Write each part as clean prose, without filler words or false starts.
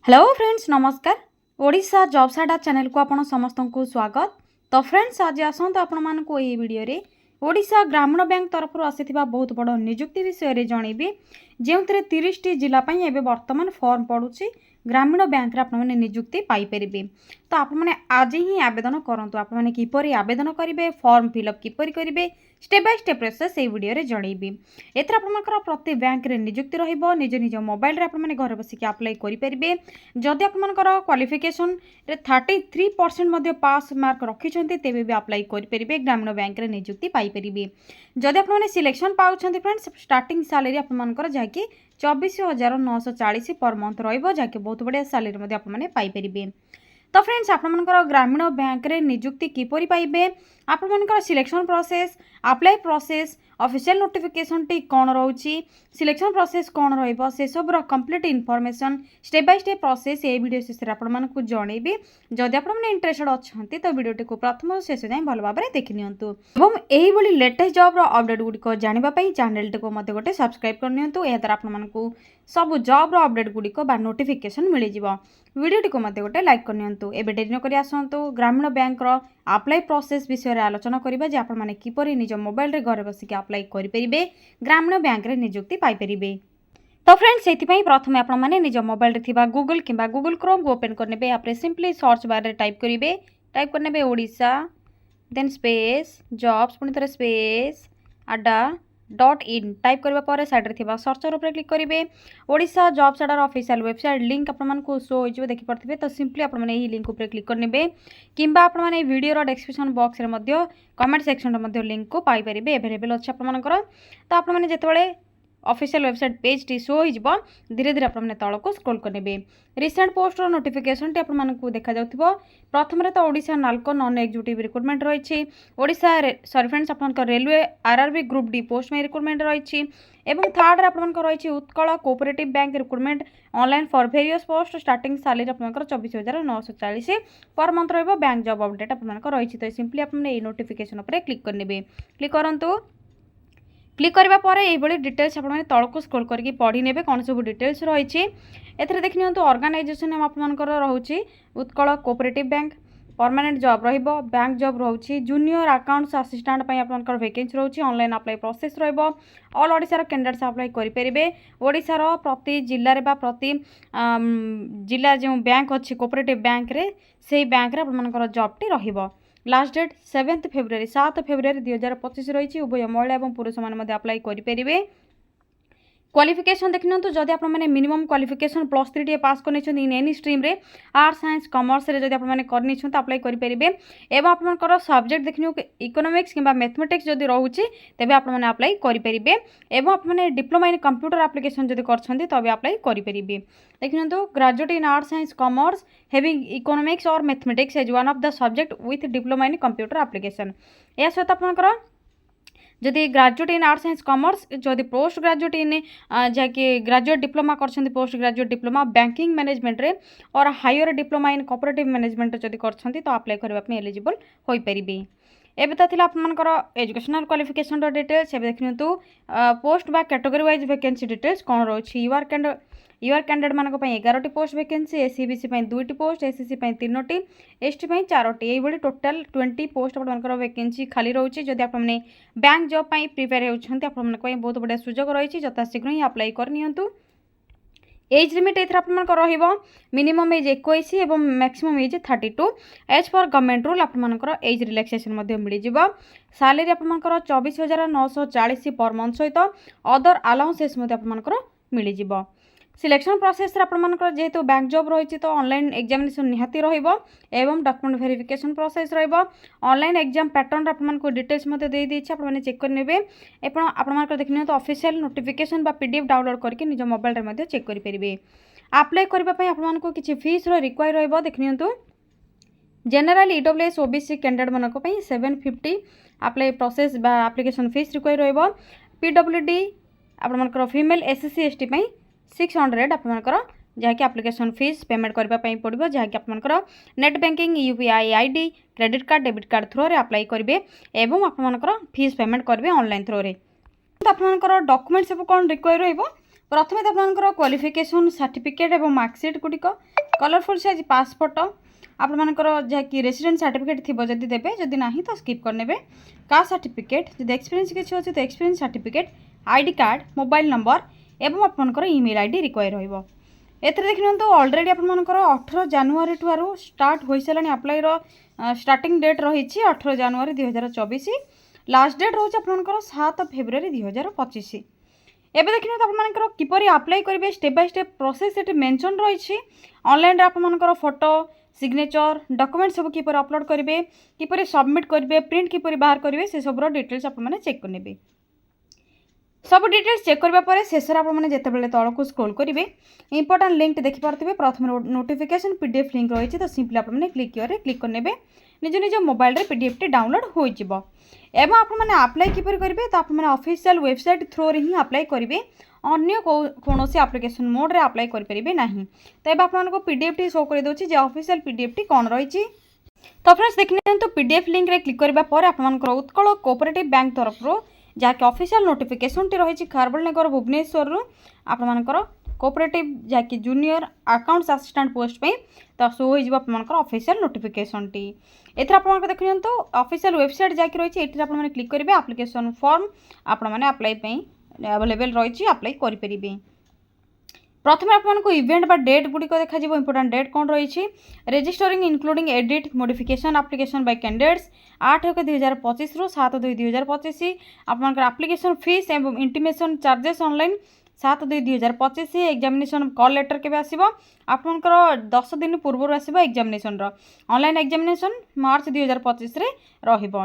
Hello friends नमस्कार। Odisha jobs अड्डा channel को आपण समस्त को स्वागत। तो फ्रेंड्स आज आसत आपण मानक ये वीडियो रे ओडिशा ग्रामीण बैंक तरफ आसीथिबा बहुत बड़ नियुक्ति विषय रे जणेबी जो 30 टी जिला पई एबे वर्तमान फॉर्म पड़ुछि ग्रामीण बैंक रे आपण माने नियुक्ति पाई परिबे। तो आपण माने आज ही आवेदन करंतु आपण माने किपरि आवेदन करिवे फॉर्म फिलअप किपरि करिवे स्टेप बाय स्टेप प्रोसेस ये वीडियो रे जणेबी। एथरा आपण मानकर प्रति बैंक रे नियुक्ति रहिबो निज निज मोबाइल रे आपण माने घर बसिक अप्लाई करि परिबे। जदि आपण मानकर क्वालिफिकेशन रे 33% मध्ये पास मार्क रखिछन्ते तेबे भी अप्लाई करि परिबे ग्रामीण बैंक रे नियुक्ति पाई परिबे। जदि आपण माने सिलेक्शन पाउछन्ते फ्रेंड्स स्टार्टिंग सैलरी आपण मानकर जाकी 24,940 पर मंथ रहिबो जाकी बहुत बढ़िया सैलरी मध्ये आपण माने पाई परिबे। तो फ्रेंड्स आपनकर ग्रामीण बैंक रे नियुक्ति किपरि पाइबे आपनकर selection process apply process official notification टी कौन रोची सिलेक्शन प्रोसेस कौन रहिबो से सब रो complete information step by step process ए वीडियो शेष आपण मानकु जणेबी। जदि आपण माने इंटरेस्टेड अछंती तो वीडियो को प्रथम शेष जाय भल भाबरे देखि नियंतु एवं एही बोली लेटेस्ट जॉब रो अपडेट गुडी को जानिबा पई चैनल को मते गोटे सब्सक्राइब कर नियंतु। ए तरह आपण मानकु सब जॉब रो अपडेट गुडी को बा नोटिफिकेशन मिलि जिवो। वीडियो को मते गोटे लाइक कर नियंतु। एबे डेरी न करी आसंतु ग्रामीण बैंक रो अप्लाई प्रोसेस विषय रे आलोचना करिबा जे आपण माने किपरि निज मोबाइल रे घर बसिक अप्लाई करि परिबे ग्रामीण बैंक रे नियुक्ति पाई परिबे। तो फ्रेंड्स सेति पई प्रथमे आपण माने निज मोबाइल रे थिबा गूगल किबा गूगल क्रोम को ओपन करनेबे। आपरे सिंपली सर्च बार रे टाइप करनेबे ओडिशा देन स्पेस जॉब्स पुनी तरे स्पेस अड्डा.in टाइप करबा पर साइड रे थिबा सर्चर ऊपर क्लिक करिवे। ओडिशा जॉब्स अड्डा ऑफिशियल वेबसाइट लिंक आपण मानकु शो होइजबे देखि परथिबे। तो सिंपली आपण माने एही लिंक ऊपर क्लिक करनेबे किबा आपण माने वीडियो रो डिस्क्रिप्शन बॉक्स रे मध्ये कमेंट सेक्शन रे मध्ये लिंक को पाई परिबे अवेलेबल अछि आपण मानकर। तो आपण माने जेतेबेले ऑफिशियल वेबसाइट पेज टी शो होइजबो धीरे धीरे आपण माने तळ को स्क्रॉल करनेबे। रिसेंट पोस्ट रो नोटिफिकेशन टी आपण मानकु देखा जाउथिबो। प्रथम रे तो Odisha NALCO non executive recruitment रहिछि। ओडिशा सॉरी फ्रेंड्स आपनकर railway RRB group D post में रिक्रूटमेंट रहिछि एवं थर्ड रे आपनकर रहिछि Utkal cooperative bank recruitment online for various post starting salary आपनकर 24,940 पर मंथ रहइबो। बैंक जॉब अपडेट आपनकर रहिछि। तो सिंपली आपण ए नोटिफिकेशन ऊपर क्लिक करनेबे। क्लिक करंतु क्लिक करबा पर एही बडी डिटेल्स आपण माने तळ को स्क्रॉल करके पढी नेबे कोन सब डिटेल्स रहिछि। एथरे देखि नियंतु ऑर्गेनाइजेशन नाम आपनकर रहउछि Utkal cooperative bank permanent job रहिबो। बैंक जॉब रहउछि जूनियर अकाउंट्स असिस्टेंट पई आपनकर वैकेंसी रहउछि। ऑनलाइन अप्लाई प्रोसेस रहइबो। ऑल ओडिसा रो कैंडिडेट्स अप्लाई करि परिबे। ओडिसा रो प्रति जिल्ला रे बा प्रति जिल्ला जो बैंक अछि कोऑपरेटिव बैंक रे सेही बैंक रे आपनकर जॉब टी रहिबो। लास्ट डेट 7 फेब्रुआरी 7 फेब्रुआरी 2025 रही। उभय महिला और पुरुष मैंने अप्लाई करेंगे। क्वालिफिकेशन देखिए जदि आप मिनिमम क्वालिफिकेशन +3 टी पास कर इन एनी स्ट्रीम रे आर्ट्स साइंस कॉमर्स रे जदि आप अप्लाई करेंगे एवं आपंकर सब्जेक्ट देखिए इकोनॉमिक्स किंबा मैथमेटिक्स जदि रोचे तेज आप अप्लाई करेंगे एवं आप डिप्लोमा इन कंप्यूटर एप्लिकेशन जदि कर तबे अप्लाई करेंगे। देखिए graduate in arts science commerce having economics और mathematics as one of the subject with diploma in computer application. या सहित आपंकर जदि graduate in arts science commerce जदि पोस्ट ग्रेजुएट इन जहाँकि ग्रेजुएट डिप्लोमा कर post graduate diploma banking management रे और higher diploma in cooperative management जदि कर तो अप्लाई करने एलिजिबल हो पारे। एबे तो थिला आपनकर एजुकेशनल क्वालिफिकेशन रो डिटेल्स। एबे देखिनतु पोस्ट बा कैटेगरी वाइज वैकेंसी डिटेल्स कोन रोछि। यूआर कैंडिडेट मानक पई 11 टी पोस्ट वैकेंसी एससीबीसी पई 2 टी पोस्ट एससीसी पई 3 टी एसटी पई 4 टी एई बडी टोटल 20 पोस्ट आपनकर वैकेंसी खाली रोछि। जदि आप माने बैंक जॉब पई प्रिपेयर हेउछन्ते आप मानक पई बहुत बडा सुजोग रहिछि जता शीघ्र ही अप्लाई कर नियंतु। एज लिमिट एथरा आपनकर रहिबो मिनिमम एज 21 एवं मैक्सिमम एज 32। एज पर गवर्नमेंट रूल आपनकर एज रिलैक्सेशन मध्ये मिलि जिवो। सैलरी आपनकर 24,940 पर मंथ सहित अदर अलाउंसेस मध्ये आपनकर मिलि जिवो। सिलेक्शन प्रोसेस आपनकर जेहेतु बैंक जॉब रही तो ऑनलाइन एग्जामिनेशन निहाती रहिबो एवं डॉक्यूमेंट वेरिफिकेशन प्रोसेस रहिबो। ऑनलाइन एग्जाम पैटर्न आपनको डिटेल्स मते दे दैछि आपन चेक कर नेबे। एपन आपनकर देखिनो तो ऑफिशियल नोटिफिकेशन बा पीडीएफ डाउनलोड करके निज मोबाइल रे मते चेक करि परिबे। अप्लाई करबा पई आपनको किछि फीस रो रिक्वायर रहिबो। देखिनियंतु जनरल ईडब्ल्यूएस ओबीसी कैंडिडेट मानको पई 750 अप्लाई प्रोसेस बा एप्लीकेशन फीस रिक्वायर रहिबो। पीडब्ल्यूडी आपनकर फीमेल एससी एसटी पई 600 आपनकर जहाँकि एप्लिकेशन फीस पेमेंट करने पड़ो जहाँकि आपनकर net banking UPI ID credit card debit card through रे अप्लाई करेंगे एवं आपनकर फीस पेमेंट करेंगे ऑनलाइन थ्रो रे। तो आपनकर डॉक्यूमेंट सब कौन रिक्वायर रहिबो प्रथमे तो आपंकर क्वालिफिकेशन सर्टिफिकेट और मार्कसीट गुड़िक कलरफुल साइज पासपोर्ट आपंकर जहाँकि रेसिडेंट सर्टिफिकेट थी जदि देवे जदि ना तो स्किप करने कास्ट सर्टिफिकेट जब एक्सपीरियंस किसी अच्छे तो experience certificate ID card mobile number एवं आपंकर ईमेल आईडी रिक्वायर रहिबो। एथरे देखिन तो ऑलरेडी आपंकर 18 जनवरी ठू स्टार्ट हो सारे अप्लाई स्टार्टिंग डेट रही 18 जनवरी 2024 लास्ट डेट रोज आपंकर 7 फेब्रुआरी 2025। एबे देखिन तो आपंकर किपरि अप्लाई करेंगे स्टेप बाय स्टेप प्रोसेस ये मेंशन रही ऑनलाइन आपंकर फोटो सिग्नेचर डॉक्यूमेंट सब किपरि अपलोड करेंगे किपरि सबमिट करेंगे प्रिंट किपरि बाहर करेंगे से सब डिटेल्स आपने चेक करेंगे। सब डिटेल्स चेक करबा परे शेष आपने जितेबाला तौक स्क्रोल करेंगे इंपोर्टाट लिंक देखिपे प्रथम नोटिफिकेशन पीडीएफ लिंक रही तो सिंपली आपने क्लिक करने निज निज मोबाइल पीडीएफ टी डाउनलोड हो एवं आपने अप्लाई किपर करेंगे तो आपने ऑफिशियल वेबसाइट थ्रू रे ही अप्लाई करेंगे अन्य कौन एप्लिकेशन मोड रे अप्लाई करेंगे ना। तो ये आपको पीडीएफ टी शो कर दूसरी ऑफिशियल पीडीएफ टी कौन रही। तो फ्रेंड्स देखिए तो पीडीएफ लिंक रे क्लिक करबा पर आपनकर उत्कल कोऑपरेटिव बैंक तरफ जहाँकि ऑफिशियल नोटिफिकेशन टी रही खारबल नगर भुवनेश्वर आपनकर कोऑपरेटिव जहाँकि जूनियर अकाउंट्स असिस्टेंट पोस्ट पे तो शो होकर ऑफिशियल नोटिफिकेशन टी एथर आप देखिए तो ऑफिशियल वेबसाइट जहाँकि रही है आपने क्लिक करेंगे एप्लिकेशन फॉर्म आपने अप्लाई अवेलेबल रही अप्लाई करेंगे। प्रथम आपको इवेंट बा डेट गुड़िक देखा इंपोर्टेंट डेट कौन रही registering including edit modification application by candidates 8/1/2025 रु 7/2/2025 आपंकर एप्लिकेशन फीस एवं intimation charges online 7/2/2025 examination call letter के आसो आपंकर 10 दिन पूर्व आसो एग्जामिनेशन ऑनलाइन एग्जामिनेशन मार्च 2025 रहिबो।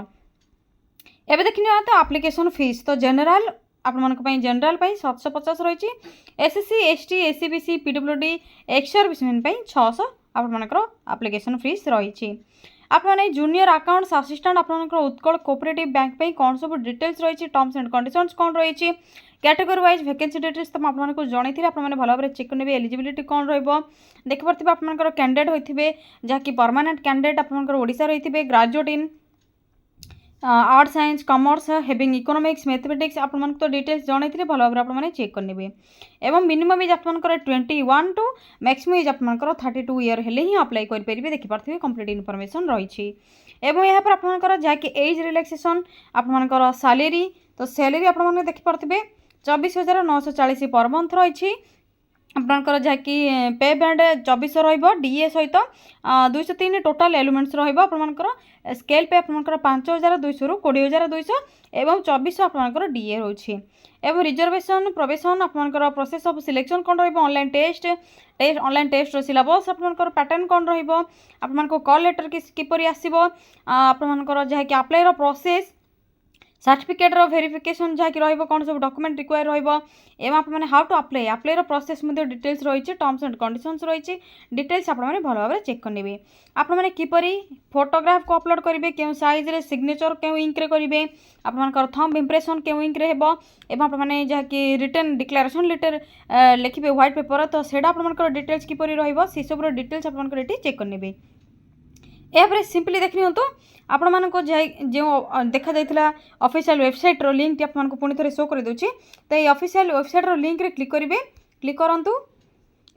एबे देखिए तो एप्लिकेशन फीस तो जनरल आपन जनरल 750 रही SSC ST SCBC PWD ex serviceman 600 आपंकर एप्लिकेशन फीस रही। आपने जूनियर अकाउंट्स असिस्टेंट आपंकर उत्कल कोऑपरेटिव बैंक पे कौन सब डिटेल्स रही टर्म्स एंड कंडीशंस कौन रही कैटेगरी वाइज वैकेंसी डिटेल्स तो आपको जनई थी आपने भल भाव चेक करेंगे एलिजिबिलिटी कौन रखिपे आपंकर कैंडिडेट होते जहाँकि परमानेंट कैंडिडेट आपंकर ओडिशा रही graduate in art science commerce having economics mathematics आपन तो डिटेल्स जनई थी भल भाव आपने चेक करेंगे एवं मिनिमम एज आपंकर 21 टू मैक्सिमम एज आपंकर 32 ईयर हेले ही अप्लाई करेंगे देखिपे कंप्लीट इनफॉरमेशन रही एवं यहाँ पर आपंकर जहाँकि एज रिलैक्सेशन आपंकर सैलरी तो सैलरी आपने देखिपे 24,940 पर मंथ रही आपंकर जहाँकि पे बैंड 2400 रीए सहित 203 टोटाल एलिमेंट्स रहा स्केल पे आपंकर 5,200 रु 20,200 एवं 2400 आपंकर डीए रही एवं रिजर्वेशन प्रोबेशन आपंकर प्रोसेस ऑफ सिलेक्शन कौन online test online test syllabus आपंकर पैटर्न कौन आपको कॉल लेटर किपरि आसो आपंकर जहाँकि अप्लाई प्रोसेस सर्टिफिकेट वेरिफिकेशन जहाँकि कौन सब डॉक्यूमेंट रिक्वायर एवं आपने how to apply process details रही टर्म्स एंड कंडीशंस रही डिटेल्स आपने भल भाव चेक करेंगे आपने किपरि फोटोग्राफ को अपलोड करेंगे क्यों साइज रे सिग्नेचर क्यों इंक रे करेंगे आपंकर थंब इंप्रेशन क्यों इंक रे हेबो एवं आपने जहाँकि रिटर्न डिक्लेरेशन लेटर लिखे व्हाइट पेपर तो सेटा आपंकर डिटेल्स किपरि रहिबो से सब डिटेल्स आपंकर एटी चेक करेंगे। यापर सिंपली देख नियंतु आपण मानको जो देखा जाइथिला ऑफिशियल वेबसाइट रो लिंक आपको पुणी थे शो कर दूची तो ये ऑफिशियल वेबसाइट रो लिंक रे क्लिक करेंगे क्लिक करंतु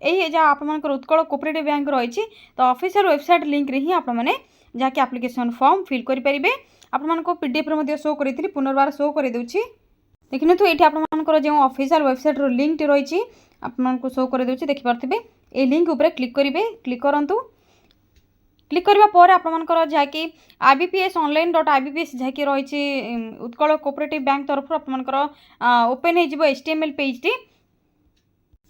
यही जहाँ आपंकर उत्कल कोऑपरेटिव बैंक रही तो ऑफिशियल वेबसाइट लिंक रे ही आपने जहाँकि एप्लिकेशन फॉर्म फिल करेंगे आपको पीडीएफ रे शो करी पुनर्बार शो कर दूची देखिए तो ये आपंकर जो ऑफिशियल वेबसाइट रो लिंक रही आपको शो कर दूची देखिपे ये लिंक उपर क्लिक करेंगे क्लिक करंतु क्लिक करबा पर आपनकर जहाँकि IBPS online.ibps जहाँकि रही उत्कल कोऑपरेटिव बैंक तरफ आपनकर ओपन हो HTML पेज टी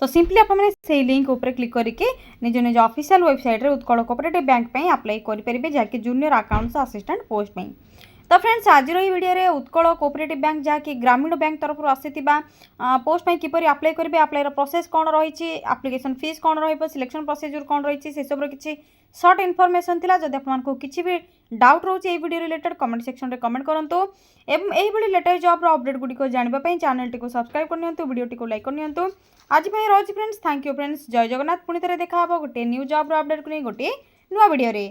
तो सिंपली आपने से लिंक ऊपर क्लिक करके निज निज ऑफिशियल वेबसाइट रे उत्कल कोऑपरेटिव बैंक पे अप्लाई करेंगे जहाँकि जूनियर अकाउंट्स असिस्टेंट पोस्ट पे। तो फ्रेंड्स आज रही वीडियो रे उत्कल कोऑपरेटिव बैंक जहाँकि ग्रामीण बैंक तरफ आसीथिबा पोस्ट पे किपरि अप्लाई करेंगे अप्लाई प्रोसेस कौन रही एप्लिकेशन फीस कौन रही सिलेक्शन प्रोसीजर कौन रही से सब किसी सर्ट इनफॉरमेशन थिला जदि आपको किसी भी डाउट रोचे ये वीडियो रिलेटेड कमेंट सेक्शन रे कमेंट करंतु एवं एही भली लेटेस्ट जॉब रो अपडेट गुडी को जानिबा पई चैनल टी को सब्सक्राइब करनियंतु वीडियो टी को लाइक करनियंतु आज पई रोज फ्रेंड्स थैंक यू फ्रेंड्स जय जगन्नाथ पुणी थे देखा गोटे न्यू जॉब रो अपडेट को नहीं गोटे नुआ वीडियो रे।